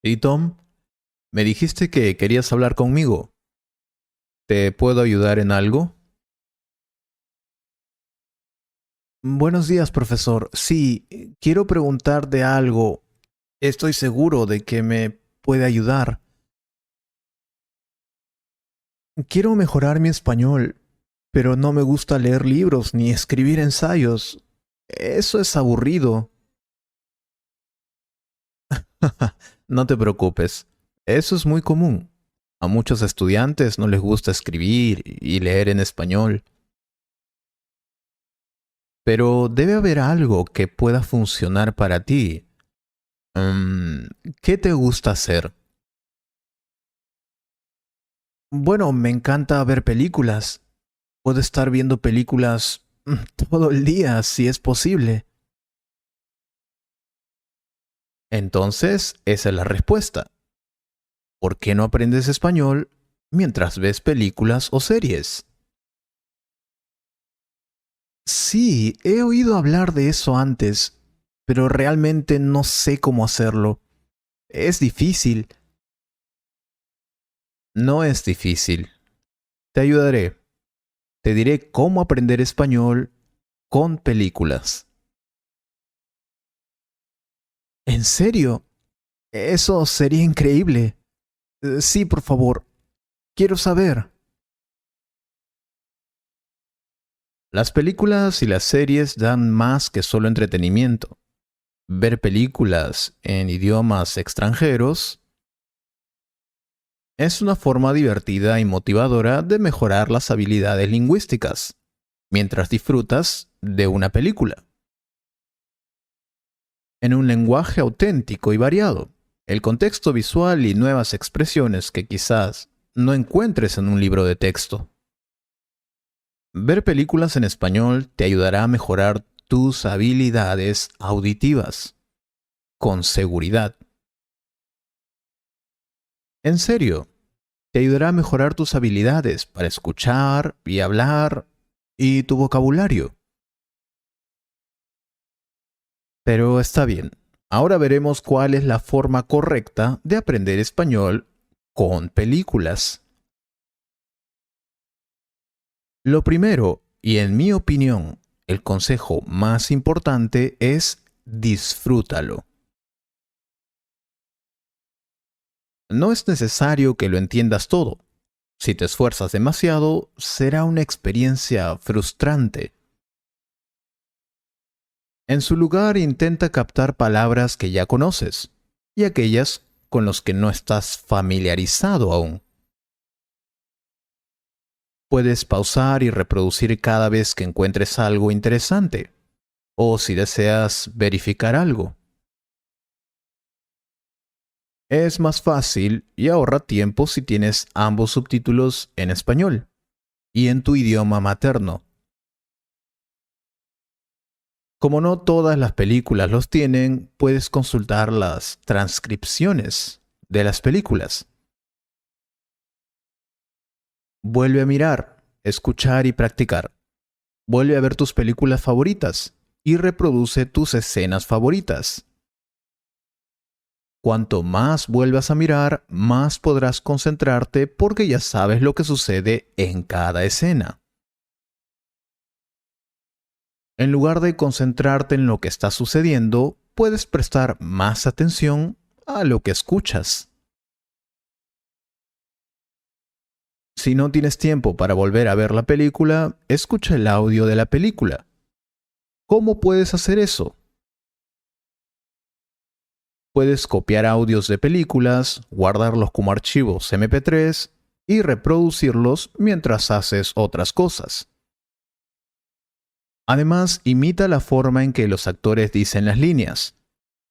Y Tom, me dijiste que querías hablar conmigo. ¿Te puedo ayudar en algo? Buenos días, profesor. Sí, quiero preguntar de algo. Estoy seguro de que me puede ayudar. Quiero mejorar mi español, pero no me gusta leer libros ni escribir ensayos. Eso es aburrido. No te preocupes. Eso es muy común. A muchos estudiantes no les gusta escribir y leer en español. Pero debe haber algo que pueda funcionar para ti. Mm, ¿Qué te gusta hacer? Bueno, me encanta ver películas. Puedo estar viendo películas todo el día, si es posible. Entonces, esa es la respuesta. ¿Por qué no aprendes español mientras ves películas o series? Sí, he oído hablar de eso antes, pero realmente no sé cómo hacerlo. Es difícil. No es difícil. Te ayudaré. Te diré cómo aprender español con películas. ¿En serio? Eso sería increíble. Sí, por favor. Quiero saber. Las películas y las series dan más que solo entretenimiento. Ver películas en idiomas extranjeros es una forma divertida y motivadora de mejorar las habilidades lingüísticas mientras disfrutas de una película. En un lenguaje auténtico y variado, el contexto visual y nuevas expresiones que quizás no encuentres en un libro de texto. Ver películas en español te ayudará a mejorar tus habilidades auditivas, con seguridad. En serio, te ayudará a mejorar tus habilidades para escuchar y hablar y tu vocabulario. Pero está bien, ahora veremos cuál es la forma correcta de aprender español con películas. Lo primero, y en mi opinión, el consejo más importante es disfrútalo. No es necesario que lo entiendas todo. Si te esfuerzas demasiado, será una experiencia frustrante. En su lugar, intenta captar palabras que ya conoces y aquellas con las que no estás familiarizado aún. Puedes pausar y reproducir cada vez que encuentres algo interesante, o si deseas verificar algo. Es más fácil y ahorra tiempo si tienes ambos subtítulos en español y en tu idioma materno. Como no todas las películas los tienen, puedes consultar las transcripciones de las películas. Vuelve a mirar, escuchar y practicar. Vuelve a ver tus películas favoritas y reproduce tus escenas favoritas. Cuanto más vuelvas a mirar, más podrás concentrarte porque ya sabes lo que sucede en cada escena. En lugar de concentrarte en lo que está sucediendo, puedes prestar más atención a lo que escuchas. Si no tienes tiempo para volver a ver la película, escucha el audio de la película. ¿Cómo puedes hacer eso? Puedes copiar audios de películas, guardarlos como archivos MP3 y reproducirlos mientras haces otras cosas. Además, imita la forma en que los actores dicen las líneas.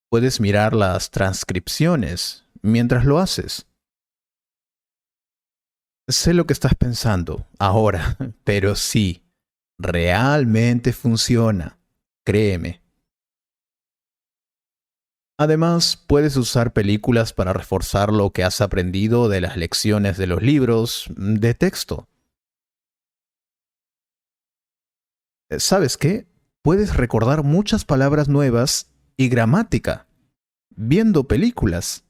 Puedes mirar las transcripciones mientras lo haces. Sé lo que estás pensando ahora, pero sí, realmente funciona. Créeme. Además, puedes usar películas para reforzar lo que has aprendido de las lecciones de los libros de texto. ¿Sabes qué? Puedes recordar muchas palabras nuevas y gramática viendo películas.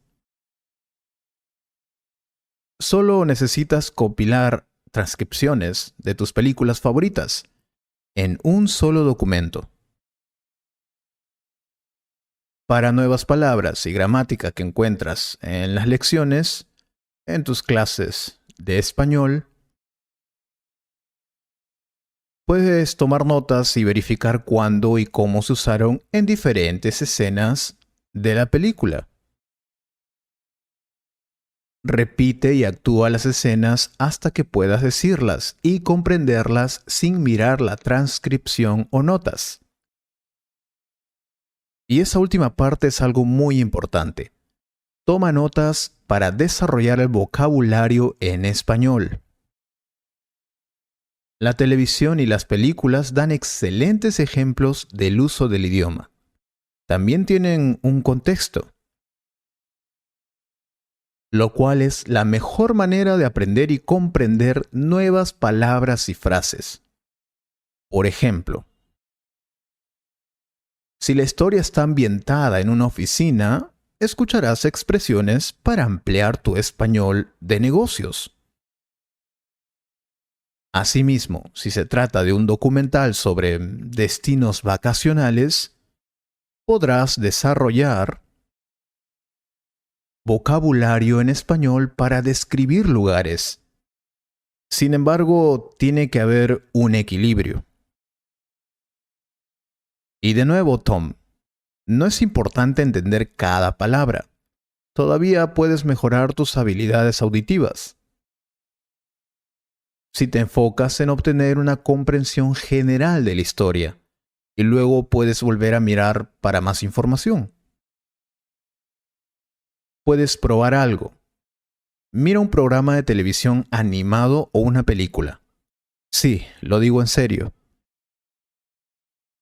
Solo necesitas compilar transcripciones de tus películas favoritas en un solo documento. Para nuevas palabras y gramática que encuentras en las lecciones, en tus clases de español, puedes tomar notas y verificar cuándo y cómo se usaron en diferentes escenas de la película. Repite y actúa las escenas hasta que puedas decirlas y comprenderlas sin mirar la transcripción o notas. Y esa última parte es algo muy importante. Toma notas para desarrollar el vocabulario en español. La televisión y las películas dan excelentes ejemplos del uso del idioma. También tienen un contexto, lo cual es la mejor manera de aprender y comprender nuevas palabras y frases. Por ejemplo, si la historia está ambientada en una oficina, escucharás expresiones para ampliar tu español de negocios. Asimismo, si se trata de un documental sobre destinos vacacionales, podrás desarrollar vocabulario en español para describir lugares. Sin embargo, tiene que haber un equilibrio. Y de nuevo, Tom, no es importante entender cada palabra. Todavía puedes mejorar tus habilidades auditivas. Si te enfocas en obtener una comprensión general de la historia, y luego puedes volver a mirar para más información. Puedes probar algo. Mira un programa de televisión animado o una película. Sí, lo digo en serio.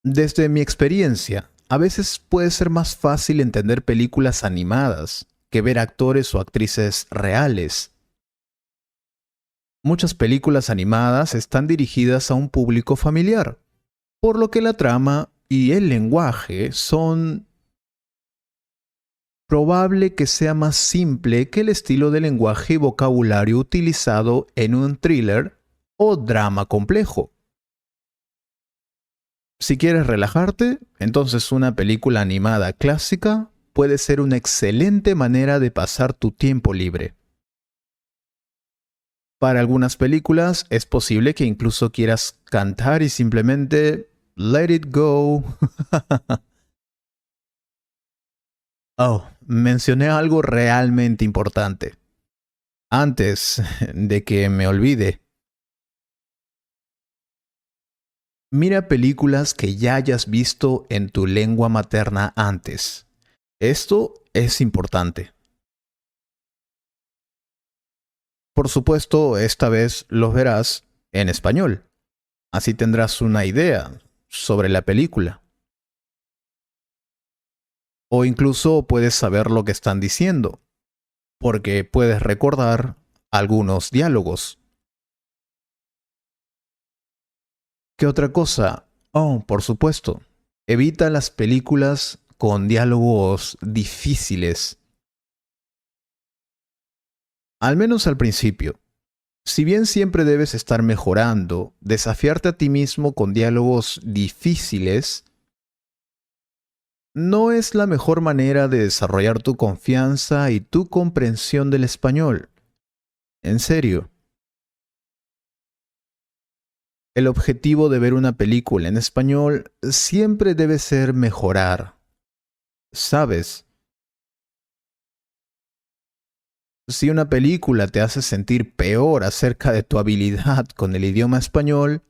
Desde mi experiencia, a veces puede ser más fácil entender películas animadas que ver actores o actrices reales. Muchas películas animadas están dirigidas a un público familiar, por lo que la trama y el lenguaje son probable que sea más simple que el estilo de lenguaje y vocabulario utilizado en un thriller o drama complejo. Si quieres relajarte, entonces una película animada clásica puede ser una excelente manera de pasar tu tiempo libre. Para algunas películas es posible que incluso quieras cantar y simplemente let it go. Oh, mencioné algo realmente importante. Antes de que me olvide, mira películas que ya hayas visto en tu lengua materna antes. Esto es importante. Por supuesto, esta vez los verás en español. Así tendrás una idea sobre la película. O incluso puedes saber lo que están diciendo, porque puedes recordar algunos diálogos. ¿Qué otra cosa? Oh, por supuesto. Evita las películas con diálogos difíciles. Al menos al principio. Si bien siempre debes estar mejorando, desafiarte a ti mismo con diálogos difíciles no es la mejor manera de desarrollar tu confianza y tu comprensión del español. En serio. El objetivo de ver una película en español siempre debe ser mejorar. ¿Sabes? Si una película te hace sentir peor acerca de tu habilidad con el idioma español,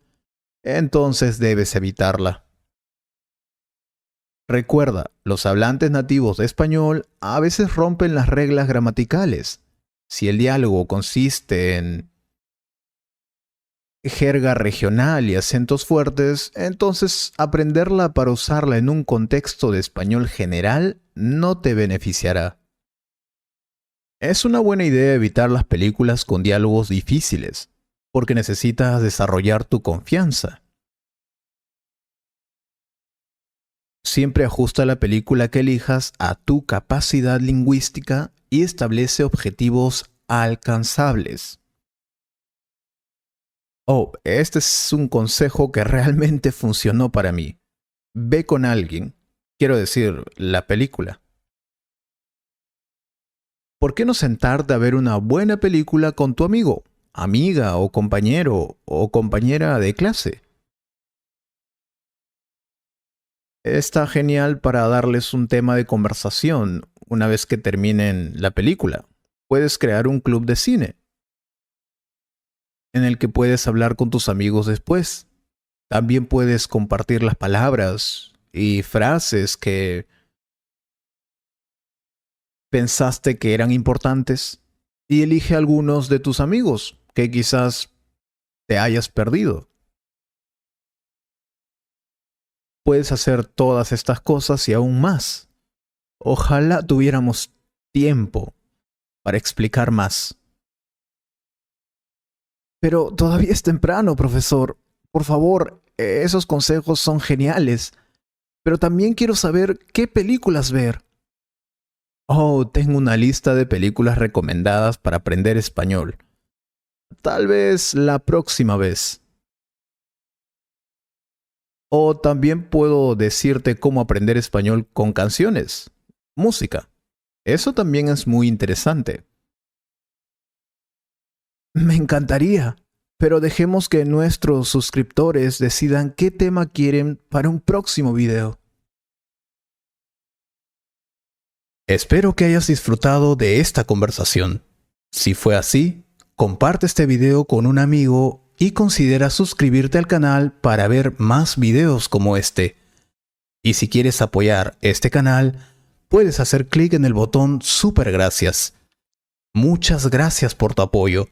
entonces debes evitarla. Recuerda, los hablantes nativos de español a veces rompen las reglas gramaticales. Si el diálogo consiste en jerga regional y acentos fuertes, entonces aprenderla para usarla en un contexto de español general no te beneficiará. Es una buena idea evitar las películas con diálogos difíciles, porque necesitas desarrollar tu confianza. Siempre ajusta la película que elijas a tu capacidad lingüística y establece objetivos alcanzables. Oh, este es un consejo que realmente funcionó para mí. Ve con alguien, quiero decir, la película. ¿Por qué no sentarte a ver una buena película con tu amigo, amiga o compañero o compañera de clase? Está genial para darles un tema de conversación una vez que terminen la película. Puedes crear un club de cine en el que puedes hablar con tus amigos después. También puedes compartir las palabras y frases que pensaste que eran importantes y elige algunos de tus amigos que quizás te hayas perdido. Puedes hacer todas estas cosas y aún más. Ojalá tuviéramos tiempo para explicar más. Pero todavía es temprano, profesor. Por favor, esos consejos son geniales. Pero también quiero saber qué películas ver. Oh, tengo una lista de películas recomendadas para aprender español. Tal vez la próxima vez. O también puedo decirte cómo aprender español con canciones, música. Eso también es muy interesante. Me encantaría, pero dejemos que nuestros suscriptores decidan qué tema quieren para un próximo video. Espero que hayas disfrutado de esta conversación. Si fue así, comparte este video con un amigo y considera suscribirte al canal para ver más videos como este. Y si quieres apoyar este canal, puedes hacer clic en el botón Super Gracias. Muchas gracias por tu apoyo.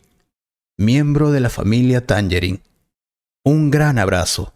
Miembro de la familia Tangerine. Un gran abrazo.